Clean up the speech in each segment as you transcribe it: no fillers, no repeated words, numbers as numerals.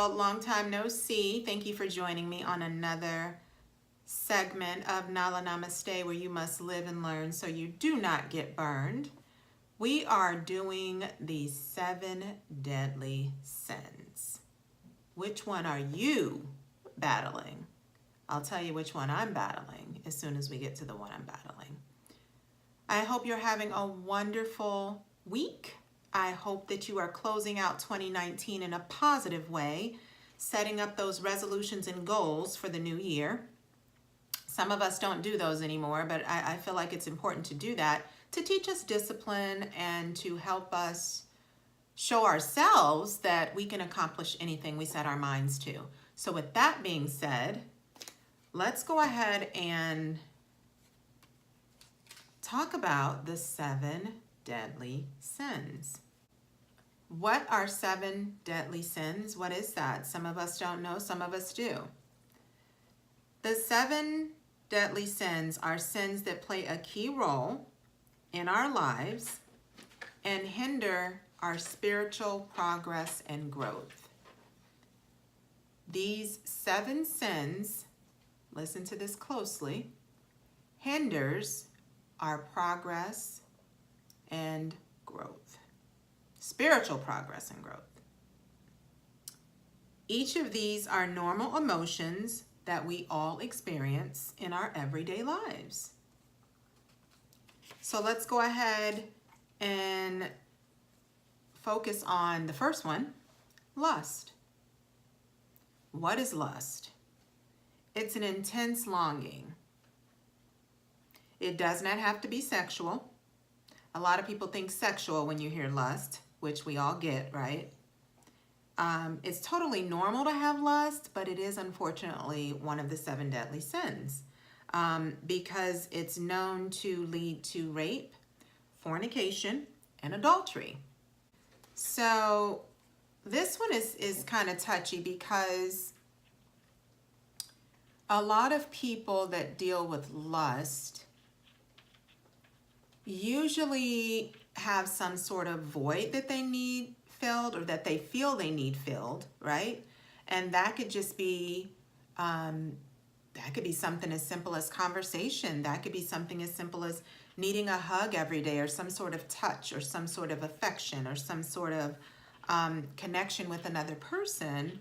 world, long time no see. Thank you for joining me on another segment of Namaste, where you must live and learn so you do not get burned. We are doing the 7 deadly sins. Which one are you battling? I'll tell you which one I'm battling as soon as we get to the one I'm battling. I hope you're having a wonderful week. I hope that you are closing out 2019 in a positive way, setting up those resolutions and goals for the new year. Some of us don't do those anymore, but I feel like it's important to do that to teach us discipline and to help us show ourselves that we can accomplish anything we set our minds to. So with that being said, let's go ahead and talk about the 7 deadly sins. What are 7 deadly sins? What is that? Some of us don't know, some of us do. The 7 deadly sins are sins that play a key role in our lives and hinder our spiritual progress and growth. These 7 sins, listen to this closely, hinders our progress and growth. Spiritual progress and growth. Each of these are normal emotions that we all experience in our everyday lives. So let's go ahead and focus on the first one, lust. What is lust? It's an intense longing. It does not have to be sexual. A lot of people think sexual when you hear lust, which we all get, right? It's totally normal to have lust, but it is unfortunately one of the 7 deadly sins because it's known to lead to rape, fornication, and adultery. So this one is kind of touchy because a lot of people that deal with lust usually have some sort of void that they need filled or that they feel they need filled, right? And that could just be, that could be something as simple as conversation. That could be something as simple as needing a hug every day or some sort of touch or some sort of affection or some sort of connection with another person.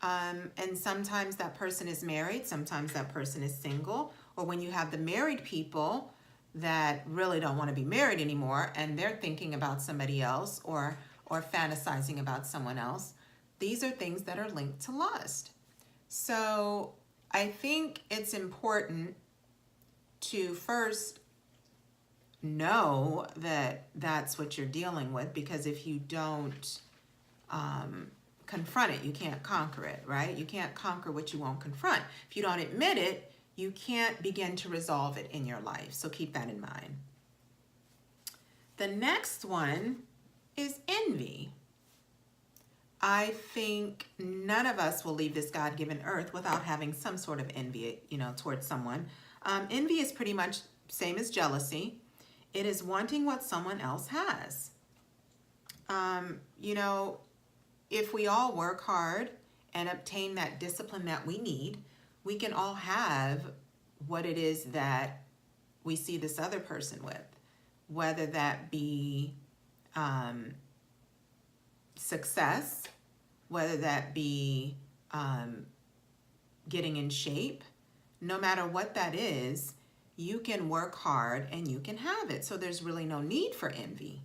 And sometimes that person is married, sometimes that person is single, or when you have the married people that really don't want to be married anymore and they're thinking about somebody else or fantasizing about someone else, these are things that are linked to lust. So I think it's important to first know that that's what you're dealing with, because if you don't confront it, you can't conquer it, right? You can't conquer what you won't confront. If you don't admit it, you can't begin to resolve it in your life. So keep that in mind. The next one is envy. I think none of us will leave this God-given earth without having some sort of envy, towards someone. Envy is pretty much same as jealousy. It is wanting what someone else has. If we all work hard and obtain that discipline that we need, we can all have what it is that we see this other person with, whether that be success, whether that be getting in shape. No matter what that is, you can work hard and you can have it. So there's really no need for envy.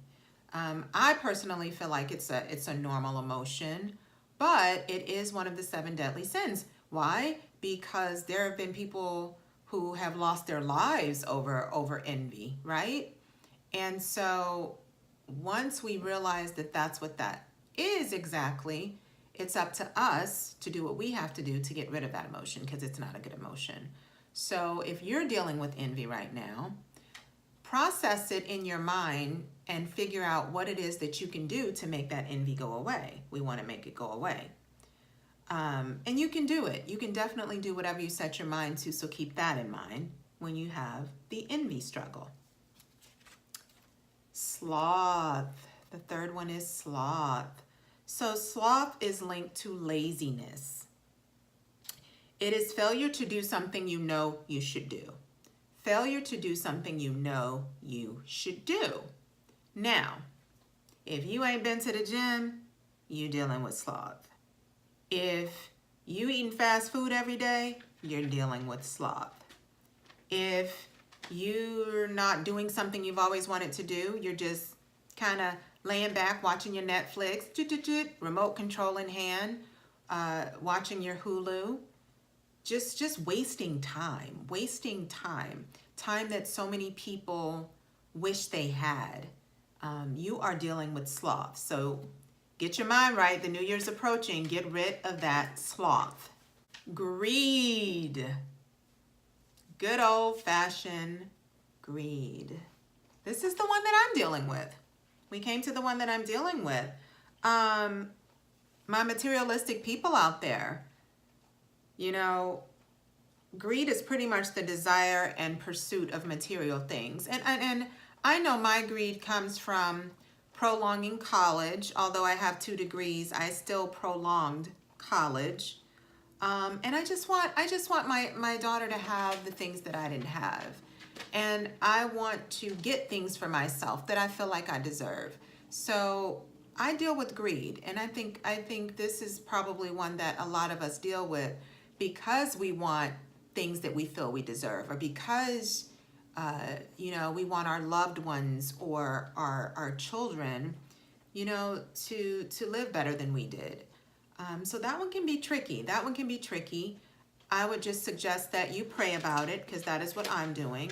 I personally feel like it's a normal emotion, but it is one of the 7 deadly sins. Why? Because there have been people who have lost their lives over envy, right? And so once we realize that that's what that is exactly, it's up to us to do what we have to do to get rid of that emotion, because it's not a good emotion. So if you're dealing with envy right now, process it in your mind and figure out what it is that you can do to make that envy go away. We want to make it go away. And you can do it. You can definitely do whatever you set your mind to, so keep that in mind when you have the envy struggle. Sloth. The third one is sloth. So sloth is linked to laziness. It is failure to do something you know you should do. Failure to do something you know you should do. Now, if you ain't been to the gym, you dealing with sloth. If you eating fast food every day, you're dealing with sloth. If you're not doing something you've always wanted to do, you're just kind of laying back watching your Netflix, remote control in hand, watching your Hulu, just wasting time time that so many people wish they had. You are dealing with sloth. So get your mind right. The new year's approaching. Get rid of that sloth. Greed. Good old-fashioned greed. This is the one that I'm dealing with. We came to the one that I'm dealing with. My materialistic people out there, you know, greed is pretty much the desire and pursuit of material things. And I know my greed comes from prolonging college. Although I have 2 degrees, I still prolonged college. And I just want my daughter to have the things that I didn't have. And I want to get things for myself that I feel like I deserve. So I deal with greed. And I think this is probably one that a lot of us deal with because we want things that we feel we deserve, or because, you know, we want our loved ones or our children, you know, to live better than we did. So that one can be tricky. I would just suggest that you pray about it, because that is what I'm doing.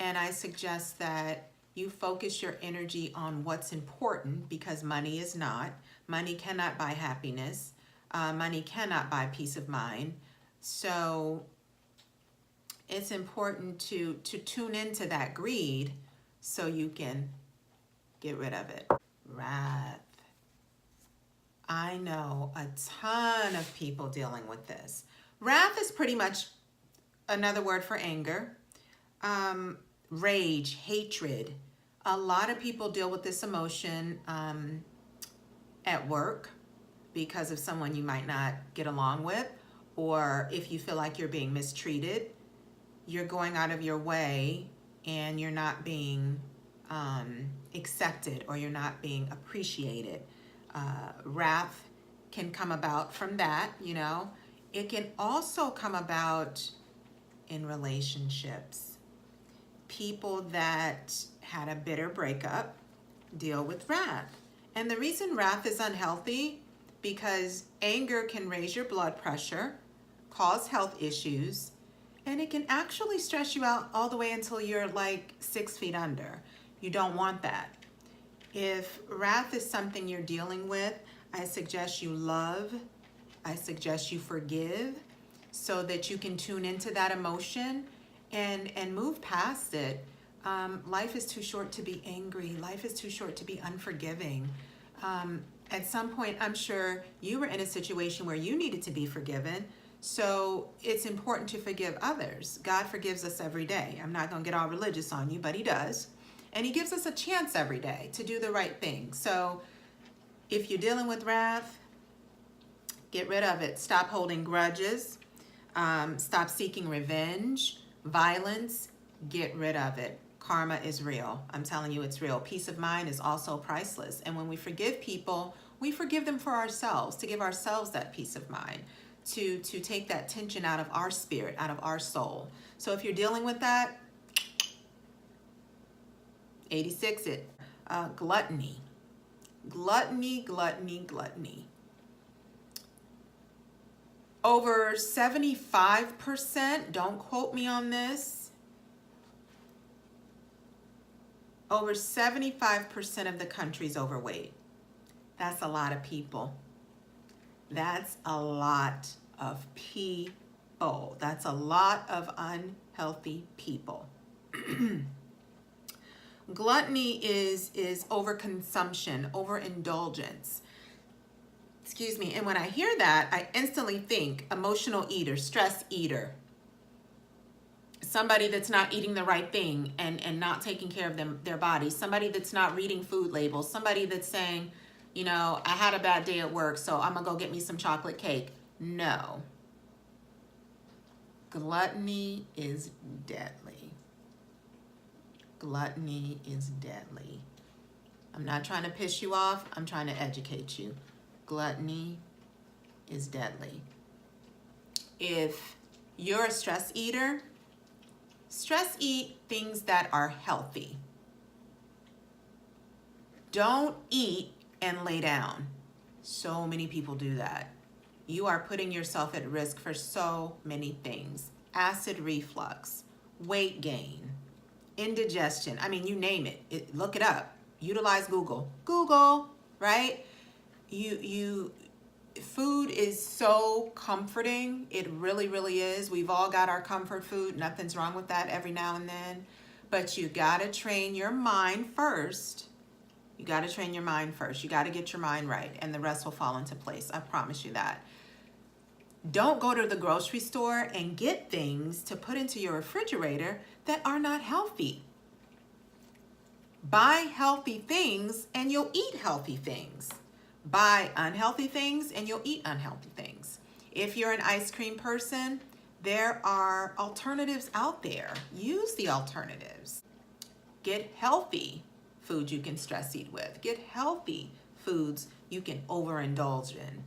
And I suggest that you focus your energy on what's important, because money is not. Money cannot buy happiness. Money cannot buy peace of mind. So it's important to tune into that greed so you can get rid of it. Wrath. I know a ton of people dealing with this. Wrath is pretty much another word for anger. Rage, hatred. A lot of people deal with this emotion at work because of someone you might not get along with, or if you feel like you're being mistreated, you're going out of your way and you're not being accepted, or you're not being appreciated. Wrath can come about from that, you know. It can also come about in relationships. People that had a bitter breakup deal with wrath. And the reason wrath is unhealthy, because anger can raise your blood pressure, cause health issues, and it can actually stress you out all the way until you're like 6 feet under. You don't want that. If wrath is something you're dealing with, I suggest you love. I suggest you forgive, so that you can tune into that emotion and move past it. Life is too short to be angry. Life is too short to be unforgiving. At some point, I'm sure you were in a situation where you needed to be forgiven. So it's important to forgive others. God forgives us every day. I'm not going to get all religious on you, but he does. And he gives us a chance every day to do the right thing. So if you're dealing with wrath, get rid of it. Stop holding grudges. Stop seeking revenge, violence. Get rid of it. Karma is real. I'm telling you, it's real. Peace of mind is also priceless. And when we forgive people, we forgive them for ourselves, to give ourselves that peace of mind, to take that tension out of our spirit, out of our soul. So if you're dealing with that, 86 it. Gluttony. Gluttony. Over 75%, don't quote me on this, over 75% of the country's overweight. That's a lot of people. That's a lot of people. That's a lot of unhealthy people. Gluttony is overconsumption, overindulgence. Excuse me. And when I hear that, I instantly think emotional eater, stress eater. Somebody that's not eating the right thing and not taking care of their body. Somebody that's not reading food labels. Somebody that's saying, you know, I had a bad day at work, so I'm gonna go get me some chocolate cake. No. Gluttony is deadly. Gluttony is deadly. I'm not trying to piss you off. I'm trying to educate you. Gluttony is deadly. If you're a stress eater, stress eat things that are healthy. Don't eat and lay down. So many people do that. You are putting yourself at risk for so many things. Acid reflux, weight gain, indigestion. I mean, you name it. Look it up. Utilize Google. Google, right? Food is so comforting. It really, really is. We've all got our comfort food. Nothing's wrong with that every now and then. But you got to train your mind first. You got to train your mind first. You got to get your mind right, and the rest will fall into place. I promise you that. Don't go to the grocery store and get things to put into your refrigerator that are not healthy. Buy healthy things and you'll eat healthy things. Buy unhealthy things and you'll eat unhealthy things. If you're an ice cream person, there are alternatives out there. Use the alternatives. Get healthy food you can stress eat with. Get healthy foods you can overindulge in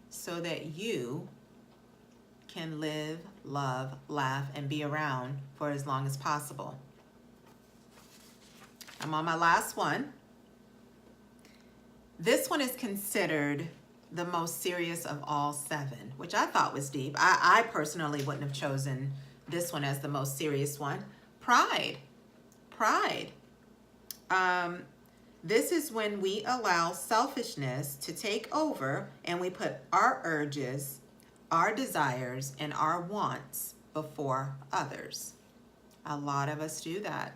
so that you can live, love, laugh, and be around for as long as possible. I'm on my last one. This one is considered the most serious of all 7, which I thought was deep. I personally wouldn't have chosen this one as the most serious one. Pride. Pride. This is when we allow selfishness to take over and we put our urges, our desires, and our wants before others. A lot of us do that.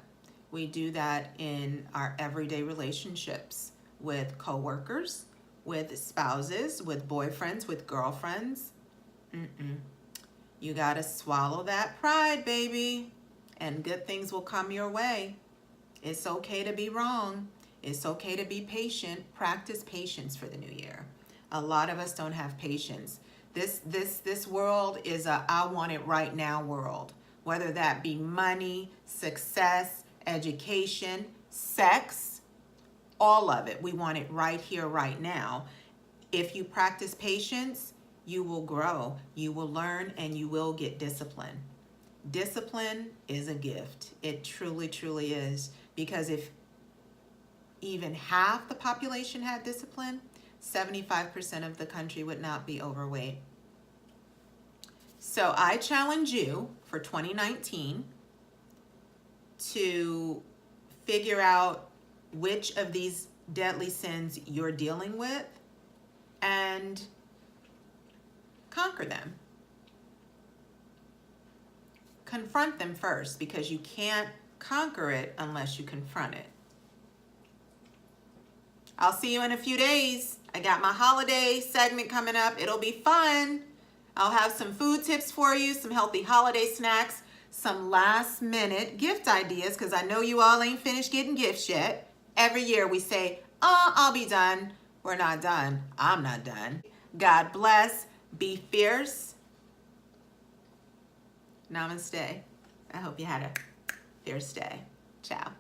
We do that in our everyday relationships with coworkers, with spouses, with boyfriends, with girlfriends. You gotta swallow that pride, baby, and good things will come your way. It's okay to be wrong. It's okay to be patient. Practice patience for the new year. A lot of us don't have patience. This world is a I want it right now world. Whether that be money, success, education, sex, all of it. We want it right here, right now. If you practice patience, you will grow, you will learn, and you will get discipline. Discipline is a gift. It truly, truly is. Because if even half the population had discipline, 75% of the country would not be overweight. So I challenge you for 2019 to figure out which of these deadly sins you're dealing with and conquer them. Confront them first, because you can't conquer it unless you confront it. I'll see you in a few days. I got my holiday segment coming up. It'll be fun. I'll have some food tips for you, some healthy holiday snacks, some last minute gift ideas, because I know you all ain't finished getting gifts yet. Every year we say, oh, I'll be done. We're not done. I'm not done. God bless. Be fierce. Namaste. I hope you had a fierce day. Ciao.